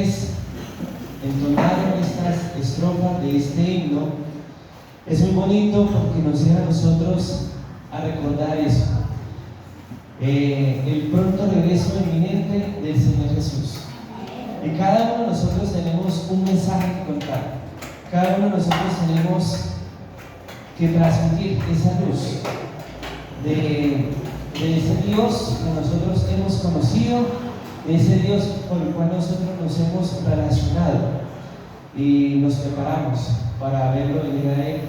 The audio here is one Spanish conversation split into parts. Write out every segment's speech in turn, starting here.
ustedes entonaron estas estrofas de este himno, es muy bonito porque nos lleva a nosotros a recordar eso, el pronto regreso inminente del Señor Jesús. Y cada uno de nosotros tenemos un mensaje que contar, cada uno de nosotros tenemos que transmitir esa luz de ese Dios que nosotros hemos conocido, de ese Dios con el cual nosotros nos hemos relacionado y nos preparamos para verlo venir a Él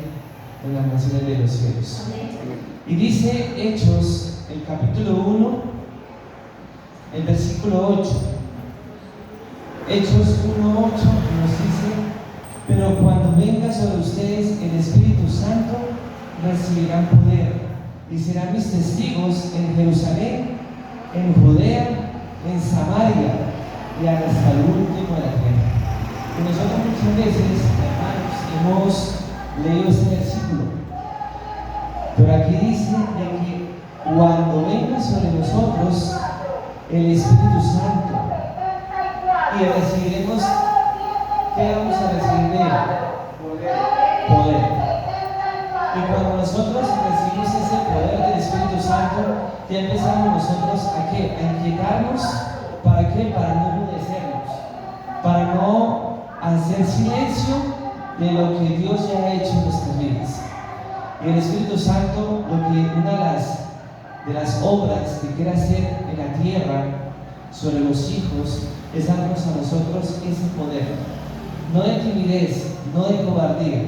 en las naciones de los cielos. Y dice Hechos, el capítulo 1, el versículo 8. Hechos 1:8 nos dice: pero cuando venga sobre ustedes el Espíritu Santo, recibirán poder y serán mis testigos en Jerusalén, en Judea, en Samaria y hasta el último de la tierra. Y nosotros muchas veces, hermanos, hemos leído este versículo, pero aquí dice de que cuando venga sobre nosotros el Espíritu Santo, y recibiremos, ¿qué vamos a recibir de Él? Poder. Y cuando nosotros recibimos ese poder del Espíritu Santo, ya empezamos nosotros ¿a qué? A inquietarnos. ¿Para qué? Para no enmudecernos, para no hacer silencio de lo que Dios ya ha hecho en nuestras vidas. Y el Espíritu Santo, una de las obras que quiere hacer en la tierra sobre los hijos, es darnos a nosotros ese poder, no de timidez, no de cobardía,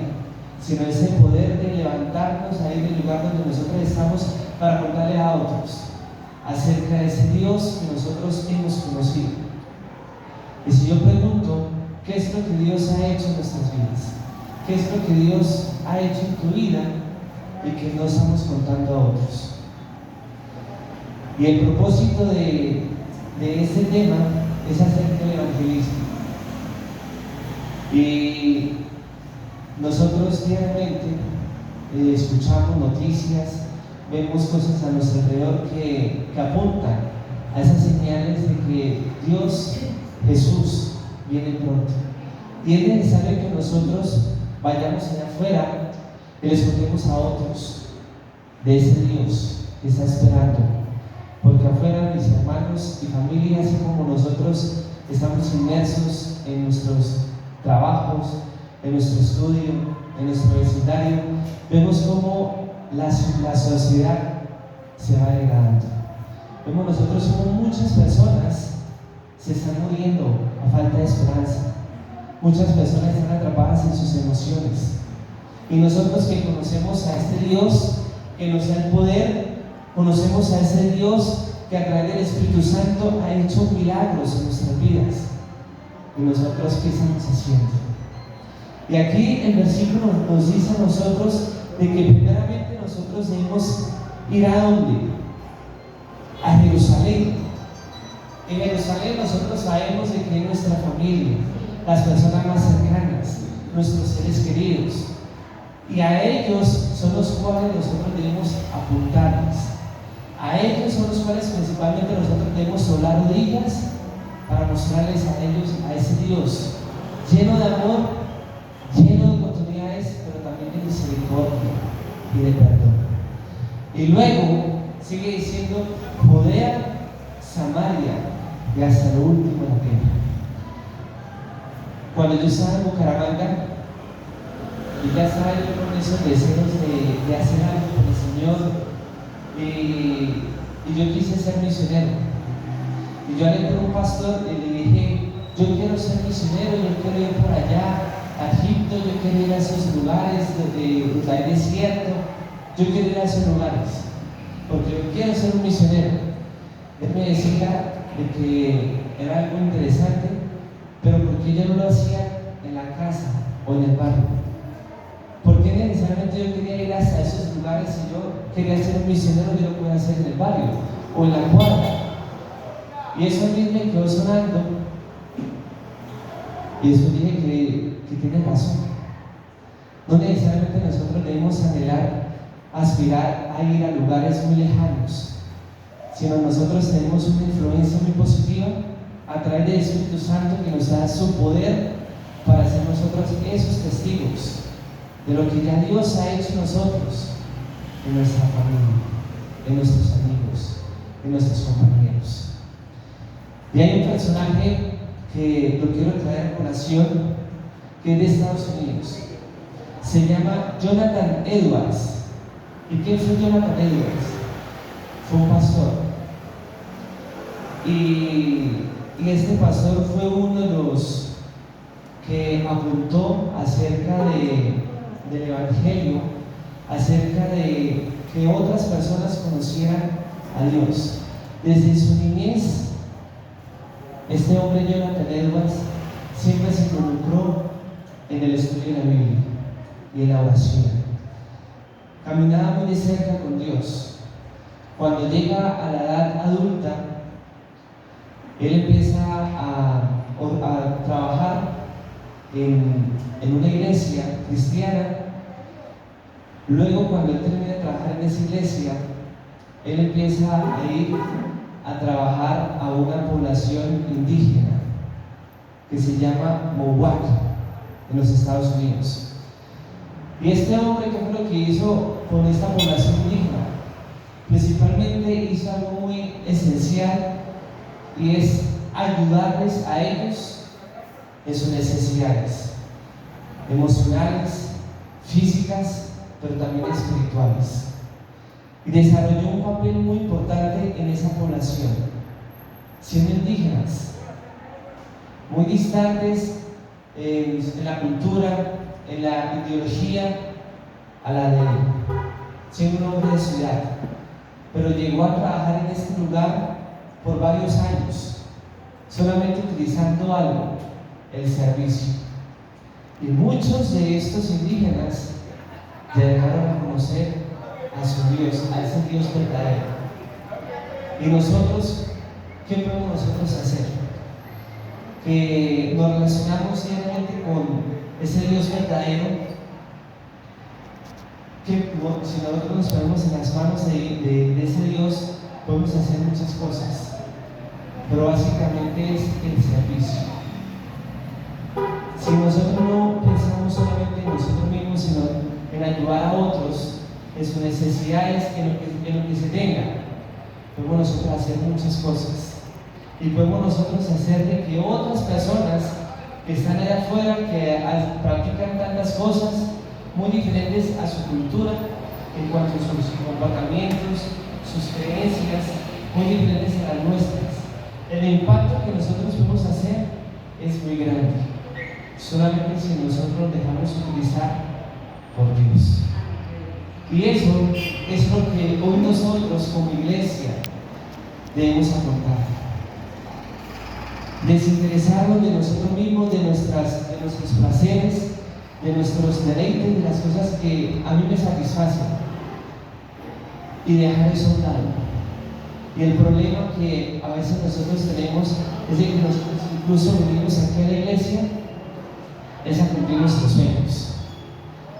sino ese poder de levantarnos ahí del lugar donde nosotros estamos para contarle a otros acerca de ese Dios que nosotros hemos conocido. Y si yo pregunto, ¿qué es lo que Dios ha hecho en nuestras vidas? ¿Qué es lo que Dios ha hecho en tu vida y que no estamos contando a otros? Y el propósito de este tema es acerca del evangelismo. Y nosotros diariamente escuchamos noticias, vemos cosas a nuestro alrededor que apuntan a esas señales de que Dios, Jesús, viene pronto. Y es necesario que nosotros vayamos allá afuera y les contemos a otros de ese Dios que está esperando. Porque afuera, mis hermanos y familias, así como nosotros estamos inmersos en nuestros trabajos, en nuestro estudio, en nuestro vecindario, vemos cómo la sociedad se va degradando. Vemos nosotros como muchas personas se están muriendo a falta de esperanza. Muchas personas están atrapadas en sus emociones. Y nosotros que conocemos a este Dios que nos da el poder, conocemos a ese Dios que a través del Espíritu Santo ha hecho milagros en nuestras vidas. ¿Y nosotros qué estamos haciendo? Y aquí el versículo nos dice a nosotros de que primeramente nosotros debemos ir ¿a dónde? A Jerusalén. En Jerusalén nosotros sabemos de que es nuestra familia, las personas más cercanas, nuestros seres queridos. Y a ellos son los cuales nosotros debemos apuntarnos. A ellos son los cuales principalmente nosotros debemos doblar rodillas para mostrarles a ellos a ese Dios lleno de amor, lleno de oportunidades, pero también de misericordia y de perdón. Y luego sigue diciendo Judea, Samaria y hasta lo último de la tierra. Cuando yo estaba en Bucaramanga, y ya estaba yo con esos deseos de hacer algo por el Señor, y yo quise ser misionero. Y yo hablé con un pastor y le dije: yo quiero ser misionero, yo quiero ir por allá a Egipto, yo quiero ir a esos lugares donde hay desierto, yo quiero ir a esos lugares, porque yo quiero ser un misionero. Él me decía de que era algo interesante, pero porque yo no lo hacía en la casa o en el barrio. Porque necesariamente yo quería ir hasta esos lugares y yo quería ser un misionero, yo lo podía hacer en el barrio o en la cuadra. Y eso a mí me quedó sonando. Y después dije que tiene razón. No necesariamente nosotros debemos anhelar, aspirar a ir a lugares muy lejanos, sino nosotros tenemos una influencia muy positiva a través del Espíritu Santo, que nos da su poder para ser nosotros esos testigos de lo que ya Dios ha hecho en nosotros, en nuestra familia, en nuestros amigos, en nuestros compañeros. Y hay un personaje que lo quiero traer a colación, que es de Estados Unidos. Se llama Jonathan Edwards. ¿Y quién fue Jonathan Edwards? Fue un pastor. Y este pastor fue uno de los que apuntó acerca del Evangelio, acerca de que otras personas conocieran a Dios. Desde su niñez, este hombre Jonathan Edwards siempre se involucró en el estudio de la Biblia y en la oración. Caminaba muy de cerca con Dios. Cuando llega a la edad adulta, él empieza a trabajar en una iglesia cristiana. Luego, cuando él termina de trabajar en esa iglesia, él empieza a ir a trabajar a una población indígena que se llama Mohawk, en los Estados Unidos. Y este hombre, ¿qué fue lo que hizo con esta población indígena? Principalmente hizo algo muy esencial, y es ayudarles a ellos en sus necesidades emocionales, físicas, pero también espirituales. Y desarrolló un papel muy importante en esa población, siendo indígenas, muy distantes en la cultura, en la ideología a la de él, siendo un hombre de ciudad, pero llegó a trabajar en este lugar por varios años, solamente utilizando algo: el servicio. Y muchos de estos indígenas llegaron a conocer a su Dios, a ese Dios verdadero. Y nosotros, ¿qué podemos nosotros hacer? Que nos relacionamos diariamente con ese Dios verdadero, que si nosotros nos ponemos en las manos de ese Dios, podemos hacer muchas cosas, pero básicamente es el servicio. Si nosotros no pensamos solamente en nosotros mismos, sino en ayudar a otros en sus necesidades, en lo que se tenga, podemos nosotros hacer muchas cosas. Y podemos nosotros hacer de que otras personas que están allá afuera, que practican tantas cosas muy diferentes a su cultura, en cuanto a sus comportamientos, sus creencias, muy diferentes a las nuestras, el impacto que nosotros podemos hacer es muy grande, solamente si nosotros nos dejamos utilizar por Dios. Y eso es lo que hoy nosotros como iglesia debemos afrontar: desinteresarnos de nosotros mismos, de nuestros placeres, de nuestros deleites, de las cosas que a mí me satisfacen, y dejar eso a un lado. Y el problema que a veces nosotros tenemos es de que nosotros incluso venimos aquí a la iglesia es a cumplir nuestros sueños,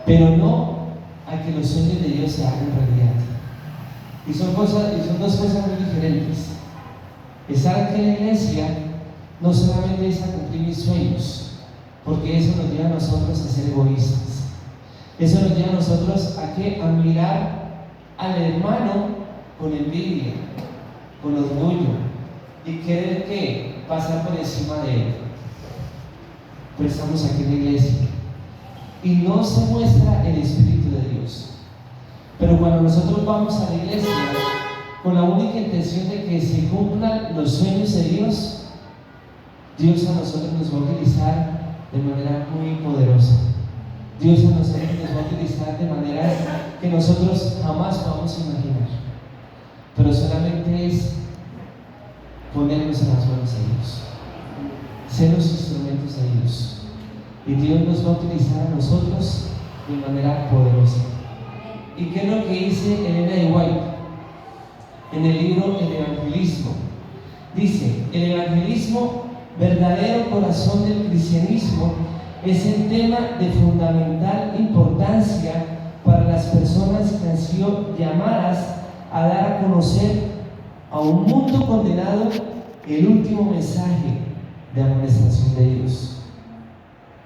pero no a que los sueños de Dios se hagan realidad. Y son dos cosas muy diferentes. Estar aquí en la iglesia no solamente es a cumplir mis sueños, porque eso nos lleva a nosotros a ser egoístas. Eso nos lleva a nosotros a mirar al hermano con envidia, con orgullo, y querer que pasar por encima de él. Pero estamos aquí en la iglesia y no se muestra el Espíritu de Dios. Pero cuando nosotros vamos a la iglesia con la única intención de que se cumplan los sueños de Dios, Dios a nosotros nos va a utilizar de manera muy poderosa. Dios a nosotros nos va a utilizar de maneras que nosotros jamás podamos imaginar. Pero solamente es ponernos en las manos de Dios, ser los instrumentos de Dios. Y Dios nos va a utilizar a nosotros de manera poderosa. ¿Y qué es lo que dice Elena de White en el libro El Evangelismo? Dice: el evangelismo, verdadero corazón del cristianismo, es el tema de fundamental importancia para las personas que han sido llamadas a dar a conocer a un mundo condenado el último mensaje de amonestación de Dios.